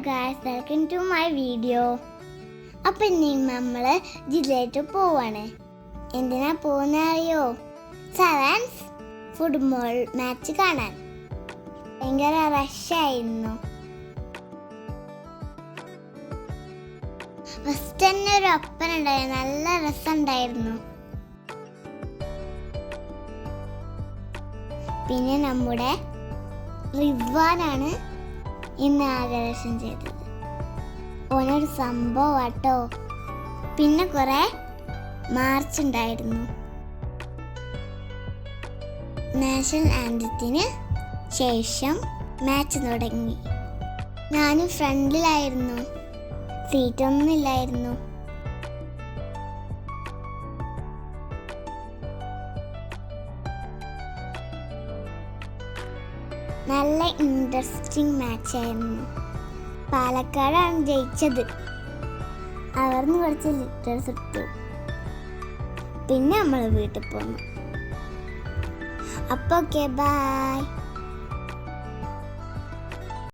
guys, welcome to my video. അപ്പോൾ ഇന്ന് നമ്മൾ ജില്ലയിലേക്ക് പോവാണ്. എന്തിനാ പോകുന്ന അറിയോ? സെവൻസ് ഫുട്ബോൾ മാച്ച് കാണാൻ. ഭയങ്കര റഷായിരുന്നു. ഫസ്റ്റ് തന്നെ ഒരു ഒപ്പന ഉണ്ടായിരുന്നു, നല്ല രസമുണ്ടായിരുന്നു. പിന്നെ നമ്മുടെ റിവാനാണ് ഇന്ന് ആകർഷണം ചെയ്തത്. ഓനൊരു സംഭവം കേട്ടോ. പിന്നെ കുറെ മാർച്ച് ഉണ്ടായിരുന്നു. നാഷണൽ ആന്തത്തിന് ശേഷം മാച്ച് തുടങ്ങി. ഞാനും ഫ്രണ്ടിലായിരുന്നു, സീറ്റൊന്നും ഇല്ലായിരുന്നു. നല്ല ഇൻട്രസ്റ്റിംഗ് മാച്ചായിരുന്നു. പാലക്കാടാണ് ജയിച്ചത്. അവിടുന്ന് കുറച്ച് ലിറ്റേഴ്സ് ഇട്ടു. പിന്നെ നമ്മൾ വീട്ടിൽ പോന്നു. അപ്പോൾ ഓക്കെ, ബൈ.